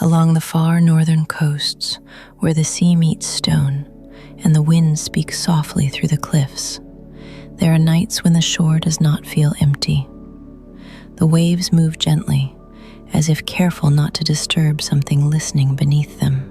Along the far northern coasts, where the sea meets stone and the wind speaks softly through the cliffs, there are nights when the shore does not feel empty. The waves move gently, as if careful not to disturb something listening beneath them.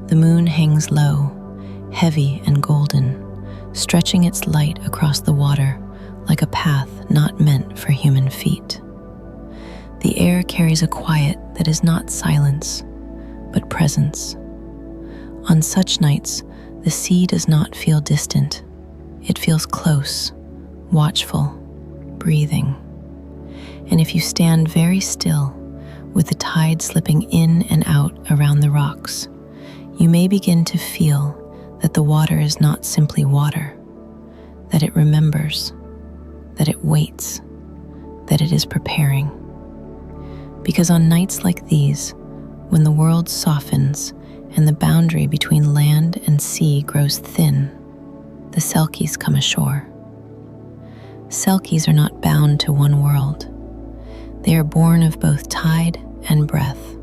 The moon hangs low, heavy and golden, stretching its light across the water like a path not meant for human feet. The air carries a quiet that is not silence, but presence. On such nights, the sea does not feel distant. It feels close, watchful, breathing. And if you stand very still, with the tide slipping in and out around the rocks, you may begin to feel that the water is not simply water, that it remembers, that it waits, that it is preparing. Because on nights like these, when the world softens and the boundary between land and sea grows thin, the Selkies come ashore. Selkies are not bound to one world. They are born of both tide and breath,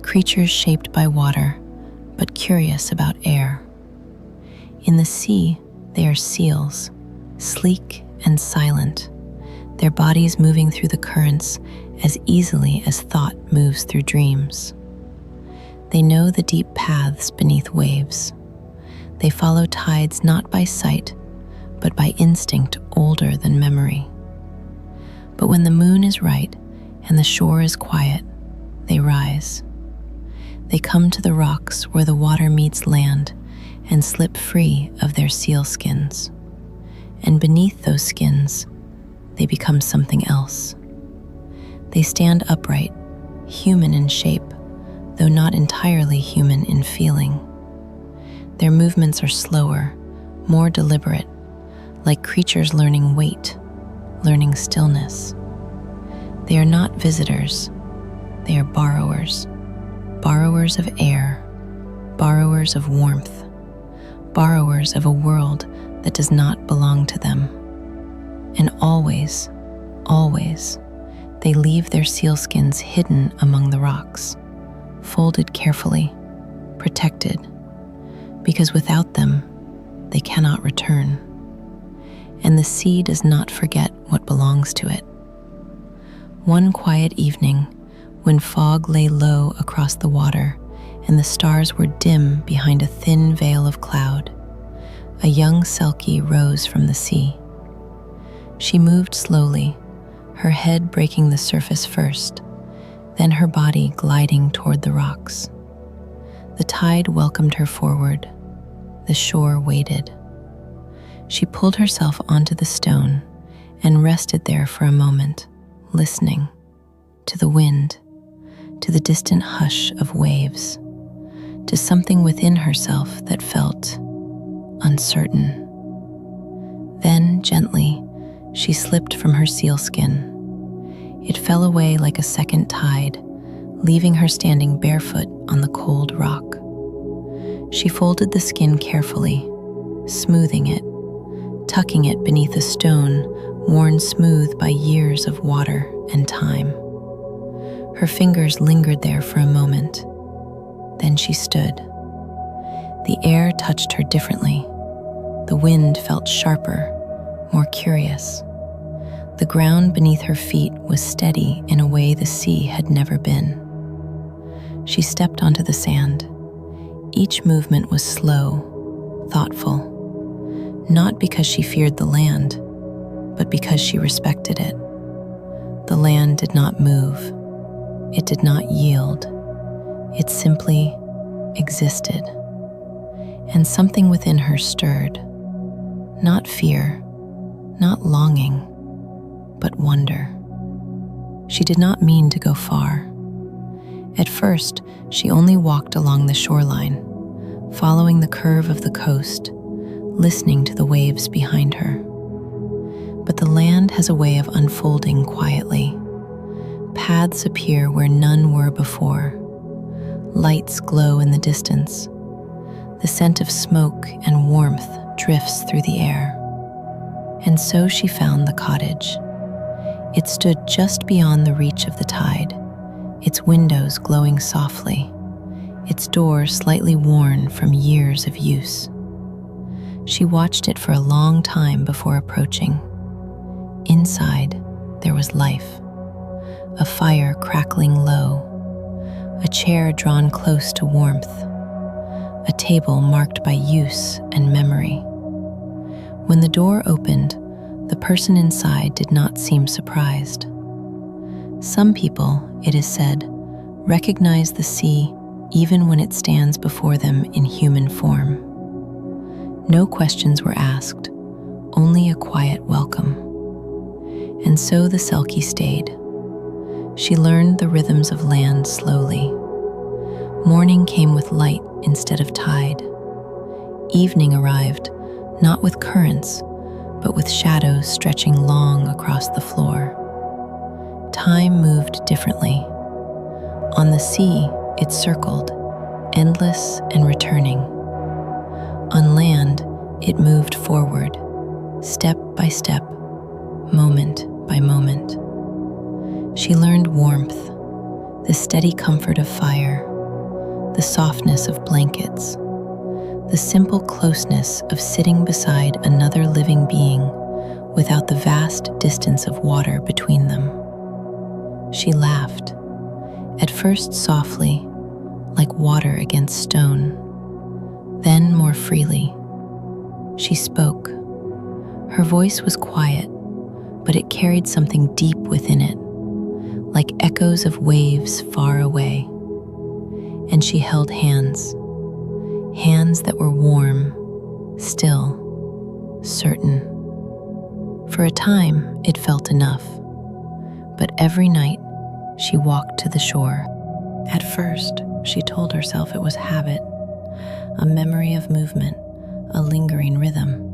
creatures shaped by water, but curious about air. In the sea, they are seals, sleek and silent, their bodies moving through the currents as easily as thought moves through dreams. They know the deep paths beneath waves. They follow tides not by sight, but by instinct older than memory. But when the moon is right and the shore is quiet, they rise. They come to the rocks where the water meets land and slip free of their seal skins. And beneath those skins, they become something else. They stand upright, human in shape, though not entirely human in feeling. Their movements are slower, more deliberate, like creatures learning weight, learning stillness. They are not visitors, they are borrowers, borrowers of air, borrowers of warmth, borrowers of a world that does not belong to them. And always, always, they leave their sealskins hidden among the rocks, folded carefully, protected, because without them, they cannot return. And the sea does not forget what belongs to it. One quiet evening, when fog lay low across the water and the stars were dim behind a thin veil of cloud, a young Selkie rose from the sea. She moved slowly, her head breaking the surface first, then her body gliding toward the rocks. The tide welcomed her forward. The shore waited. She pulled herself onto the stone and rested there for a moment, listening to the wind, to the distant hush of waves, to something within herself that felt uncertain. Then, gently, she slipped from her sealskin. It fell away like a second tide, leaving her standing barefoot on the cold rock. She folded the skin carefully, smoothing it, tucking it beneath a stone worn smooth by years of water and time. Her fingers lingered there for a moment. Then she stood. The air touched her differently. The wind felt sharper, more curious. The ground beneath her feet was steady in a way the sea had never been. She stepped onto the sand. Each movement was slow, thoughtful, not because she feared the land, but because she respected it. The land did not move. It did not yield. It simply existed. And something within her stirred. Not fear, not longing, but wonder. She did not mean to go far. At first, she only walked along the shoreline, following the curve of the coast, listening to the waves behind her. But the land has a way of unfolding quietly. Paths appear where none were before. Lights glow in the distance. The scent of smoke and warmth drifts through the air. And so she found the cottage. It stood just beyond the reach of the tide, its windows glowing softly, its door slightly worn from years of use. She watched it for a long time before approaching. Inside, there was life. A fire crackling low, a chair drawn close to warmth, a table marked by use and memory. When the door opened, the person inside did not seem surprised. Some people, it is said, recognize the sea even when it stands before them in human form. No questions were asked, only a quiet welcome. And so the Selkie stayed. She learned the rhythms of land slowly. Morning came with light instead of tide. Evening arrived, not with currents, but with shadows stretching long across the floor. Time moved differently. On the sea, it circled, endless and returning. On land, it moved forward, step by step, moment by moment. She learned warmth, the steady comfort of fire, the softness of blankets, the simple closeness of sitting beside another living being without the vast distance of water between them. She laughed, at first softly, like water against stone, then more freely. She spoke. Her voice was quiet, but it carried something deep within it, like echoes of waves far away. And she held hands, hands that were warm, still, certain. For a time, it felt enough, but every night she walked to the shore. At first, she told herself it was habit, a memory of movement, a lingering rhythm.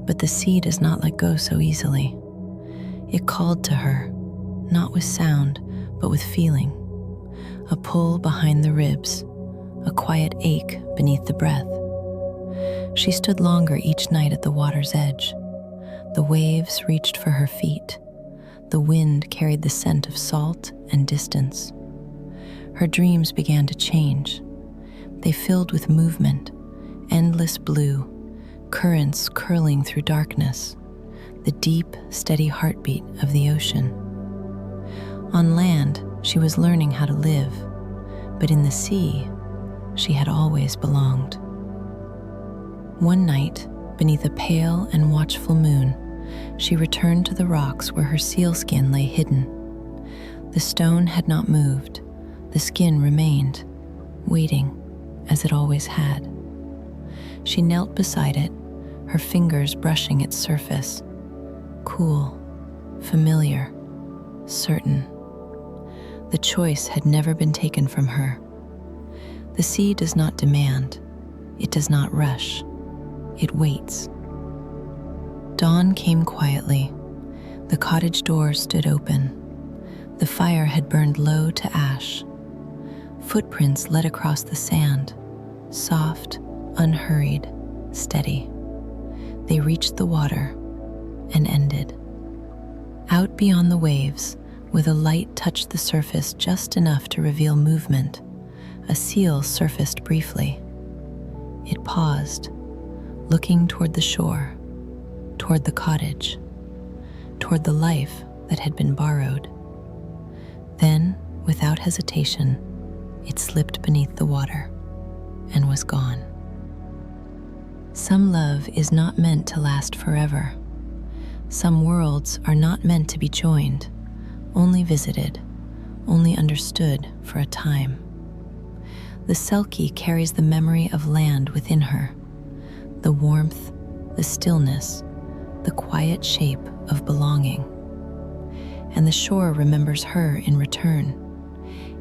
But the sea does not let go so easily. It called to her, not with sound, but with feeling. A pull behind the ribs, a quiet ache beneath the breath. She stood longer each night at the water's edge. The waves reached for her feet. The wind carried the scent of salt and distance. Her dreams began to change. They filled with movement, endless blue, currents curling through darkness, the deep, steady heartbeat of the ocean. On land, she was learning how to live, but in the sea, she had always belonged. One night, beneath a pale and watchful moon, she returned to the rocks where her sealskin lay hidden. The stone had not moved. The skin remained, waiting, as it always had. She knelt beside it, her fingers brushing its surface. Cool, familiar, certain. The choice had never been taken from her. The sea does not demand. It does not rush. It waits. Dawn came quietly. The cottage door stood open. The fire had burned low to ash. Footprints led across the sand, soft, unhurried, steady. They reached the water and ended. Out beyond the waves, with a light touched the surface just enough to reveal movement, a seal surfaced briefly. It paused, looking toward the shore, toward the cottage, toward the life that had been borrowed. Then, without hesitation, it slipped beneath the water and was gone. Some love is not meant to last forever. Some worlds are not meant to be joined, only visited, only understood for a time. The Selkie carries the memory of land within her, the warmth, the stillness, the quiet shape of belonging. And the shore remembers her in return,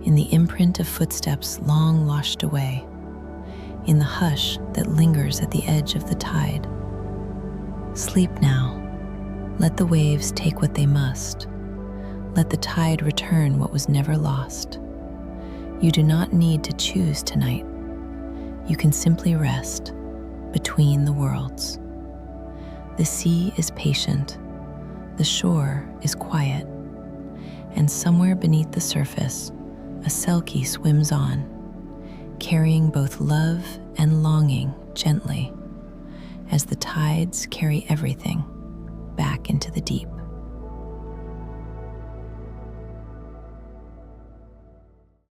in the imprint of footsteps long washed away, in the hush that lingers at the edge of the tide. Sleep now. Let the waves take what they must. Let the tide return what was never lost. You do not need to choose tonight. You can simply rest between the worlds. The sea is patient. The shore is quiet. And somewhere beneath the surface, a Selkie swims on, carrying both love and longing gently as the tides carry everything back into the deep.